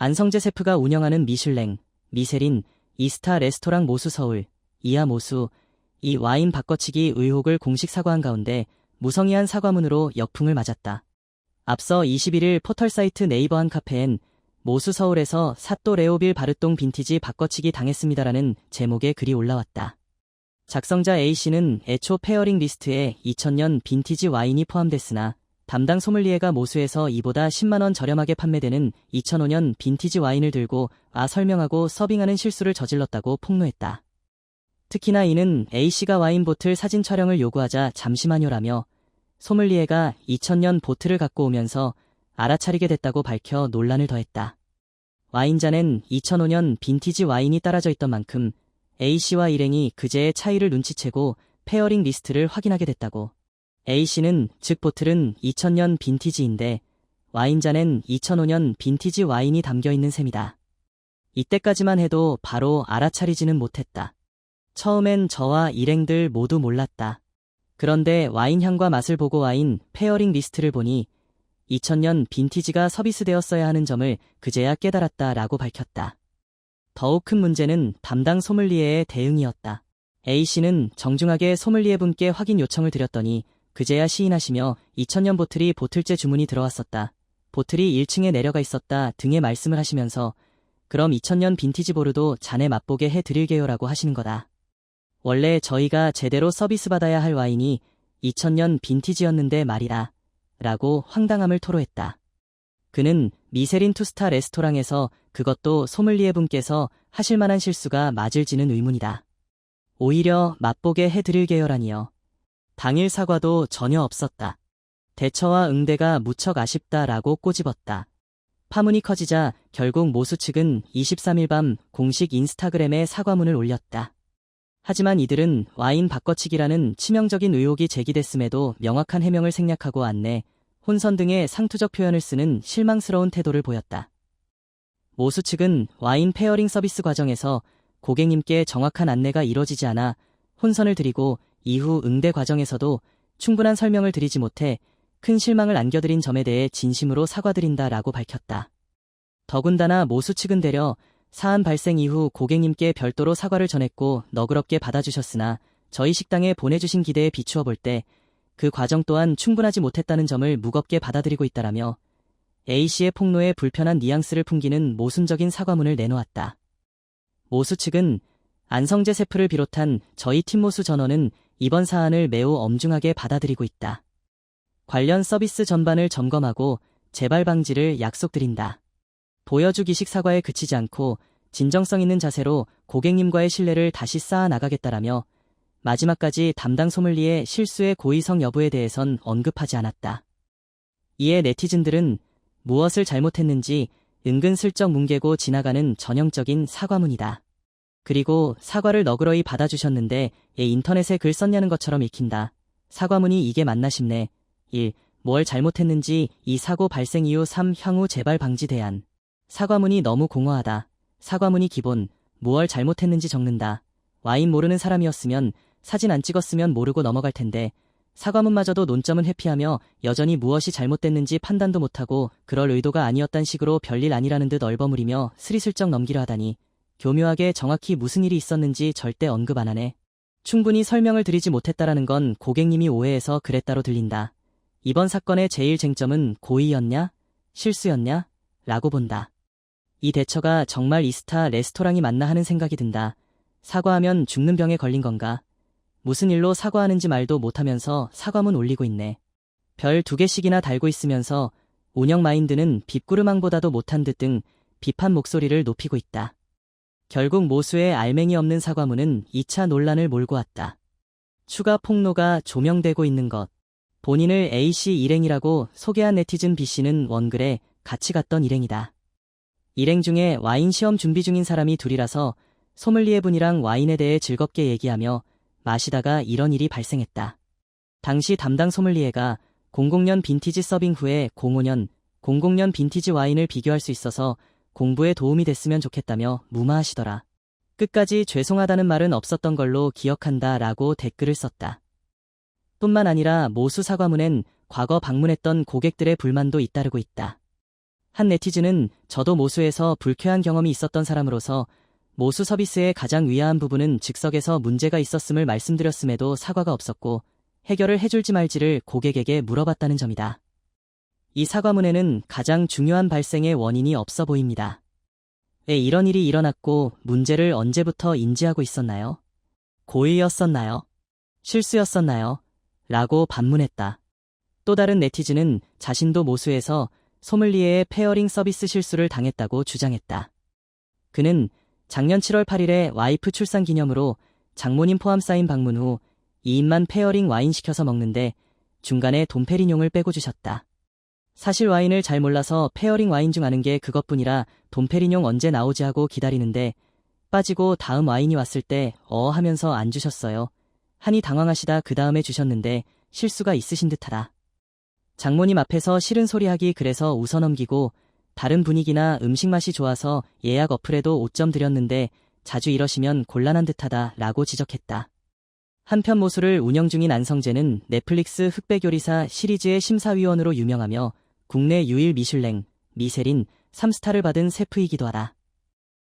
안성재 셰프가 운영하는 미슐랭, 미쉐린, 이스타 레스토랑 모수 서울, 이하 모수, 이 와인 바꿔치기 의혹을 공식 사과한 가운데 무성의한 사과문으로 역풍을 맞았다. 앞서 21일 포털 사이트 네이버 한 카페엔 모수 서울에서 사또 레오빌 바르똥 빈티지 바꿔치기 당했습니다라는 제목의 글이 올라왔다. 작성자 A씨는 애초 페어링 리스트에 2000년 빈티지 와인이 포함됐으나 담당 소믈리에가 모수에서 이보다 10만원 저렴하게 판매되는 2005년 빈티지 와인을 들고 설명하고 서빙하는 실수를 저질렀다고 폭로했다. 특히나 이는 A씨가 와인 보틀 사진 촬영을 요구하자 잠시만요라며 소믈리에가 2000년 보틀을 갖고 오면서 알아차리게 됐다고 밝혀 논란을 더했다. 와인잔엔 2005년 빈티지 와인이 따라져 있던 만큼 A씨와 일행이 그제의 차이를 눈치채고 페어링 리스트를 확인하게 됐다고. A씨는 즉 보틀은 2000년 빈티지인데 와인잔엔 2005년 빈티지 와인이 담겨있는 셈이다. 이때까지만 해도 바로 알아차리지는 못했다. 처음엔 저와 일행들 모두 몰랐다. 그런데 와인 향과 맛을 보고 와인 페어링 리스트를 보니 2000년 빈티지가 서비스되었어야 하는 점을 그제야 깨달았다라고 밝혔다. 더욱 큰 문제는 담당 소믈리에의 대응이었다. A씨는 정중하게 소믈리에 분께 확인 요청을 드렸더니 그제야 시인하시며 2000년 보틀이 보틀째 주문이 들어왔었다. 보틀이 1층에 내려가 있었다 등의 말씀을 하시면서 그럼 2000년 빈티지 보르도 잔에 맛보게 해드릴게요라고 하시는 거다. 원래 저희가 제대로 서비스 받아야 할 와인이 2000년 빈티지였는데 말이다. 라고 황당함을 토로했다. 그는 미쉐린 투스타 레스토랑에서 그것도 소믈리에 분께서 하실 만한 실수가 맞을지는 의문이다. 오히려 맛보게 해드릴게요라니요. 당일 사과도 전혀 없었다. 대처와 응대가 무척 아쉽다라고 꼬집었다. 파문이 커지자 결국 모수 측은 23일 밤 공식 인스타그램에 사과문을 올렸다. 하지만 이들은 와인 바꿔치기라는 치명적인 의혹이 제기됐음에도 명확한 해명을 생략하고 안내, 혼선 등의 상투적 표현을 쓰는 실망스러운 태도를 보였다. 모수 측은 와인 페어링 서비스 과정에서 고객님께 정확한 안내가 이뤄지지 않아 혼선을 드리고 이후 응대 과정에서도 충분한 설명을 드리지 못해 큰 실망을 안겨드린 점에 대해 진심으로 사과드린다라고 밝혔다. 더군다나 모수 측은 되려 사안 발생 이후 고객님께 별도로 사과를 전했고 너그럽게 받아주셨으나 저희 식당에 보내주신 기대에 비추어 볼 때 그 과정 또한 충분하지 못했다는 점을 무겁게 받아들이고 있다라며 A씨의 폭로에 불편한 뉘앙스를 풍기는 모순적인 사과문을 내놓았다. 모수 측은 안성재 셰프를 비롯한 저희 팀 모수 전원은 이번 사안을 매우 엄중하게 받아들이고 있다. 관련 서비스 전반을 점검하고 재발 방지를 약속드린다. 보여주기식 사과에 그치지 않고 진정성 있는 자세로 고객님과의 신뢰를 다시 쌓아 나가겠다라며 마지막까지 담당 소믈리에 실수의 고의성 여부에 대해선 언급하지 않았다. 이에 네티즌들은 무엇을 잘못했는지 은근슬쩍 뭉개고 지나가는 전형적인 사과문이다. 그리고 사과를 너그러이 받아주셨는데 인터넷에 글 썼냐는 것처럼 읽힌다. 사과문이 이게 맞나 싶네. 1. 뭘 잘못했는지 2. 사고 발생 이후 3. 향후 재발 방지 대안. 사과문이 너무 공허하다. 사과문이 기본, 무얼 잘못했는지 적는다. 와인 모르는 사람이었으면 사진 안 찍었으면 모르고 넘어갈 텐데 사과문마저도 논점은 회피하며 여전히 무엇이 잘못됐는지 판단도 못하고 그럴 의도가 아니었단 식으로 별일 아니라는 듯 얼버무리며 스리슬쩍 넘기려 하다니 교묘하게 정확히 무슨 일이 있었는지 절대 언급 안 하네. 충분히 설명을 드리지 못했다라는 건 고객님이 오해해서 그랬다로 들린다. 이번 사건의 제일 쟁점은 고의였냐? 실수였냐? 라고 본다. 이 대처가 정말 이스타 레스토랑이 맞나 하는 생각이 든다. 사과하면 죽는 병에 걸린 건가? 무슨 일로 사과하는지 말도 못하면서 사과문 올리고 있네. 별 2개씩이나 달고 있으면서 운영 마인드는 빗구르망보다도 못한 듯 등 비판 목소리를 높이고 있다. 결국 모수의 알맹이 없는 사과문은 2차 논란을 몰고 왔다. 추가 폭로가 조명되고 있는 것. 본인을 A씨 일행이라고 소개한 네티즌 B씨는 원글에 같이 갔던 일행이다. 일행 중에 와인 시험 준비 중인 사람이 둘이라서 소믈리에 분이랑 와인에 대해 즐겁게 얘기하며 마시다가 이런 일이 발생했다. 당시 담당 소믈리에가 00년 빈티지 서빙 후에 00년 빈티지 와인을 비교할 수 있어서 공부에 도움이 됐으면 좋겠다며 무마하시더라. 끝까지 죄송하다는 말은 없었던 걸로 기억한다 라고 댓글을 썼다. 뿐만 아니라 모수 사과문엔 과거 방문했던 고객들의 불만도 잇따르고 있다. 한 네티즌은 저도 모수에서 불쾌한 경험이 있었던 사람으로서 모수 서비스의 가장 위화한 부분은 즉석에서 문제가 있었음을 말씀드렸음에도 사과가 없었고 해결을 해줄지 말지를 고객에게 물어봤다는 점이다. 이 사과문에는 가장 중요한 발생의 원인이 없어 보입니다. 왜 이런 일이 일어났고 문제를 언제부터 인지하고 있었나요? 고의였었나요? 실수였었나요? 라고 반문했다. 또 다른 네티즌은 자신도 모수에서 소믈리에의 페어링 서비스 실수를 당했다고 주장했다. 그는 작년 7월 8일에 와이프 출산 기념으로 장모님 포함 쌓인 방문 후 2인만 페어링 와인 시켜서 먹는데 중간에 돈페리뇽을 빼고 주셨다. 사실 와인을 잘 몰라서 페어링 와인 중 아는 게 그것뿐이라 돈페리뇽 언제 나오지 하고 기다리는데 빠지고 다음 와인이 왔을 때 하면서 안 주셨어요. 하니 당황하시다 그 다음에 주셨는데 실수가 있으신 듯하다. 장모님 앞에서 싫은 소리 하기 그래서 웃어넘기고 다른 분위기나 음식 맛이 좋아서 예약 어플에도 5점 드렸는데 자주 이러시면 곤란한 듯하다 라고 지적했다. 한편 모수를 운영 중인 안성재는 넷플릭스 흑백요리사 시리즈의 심사위원으로 유명하며 국내 유일 미슐랭, 미쉐린 3스타를 받은 셰프이기도 하다.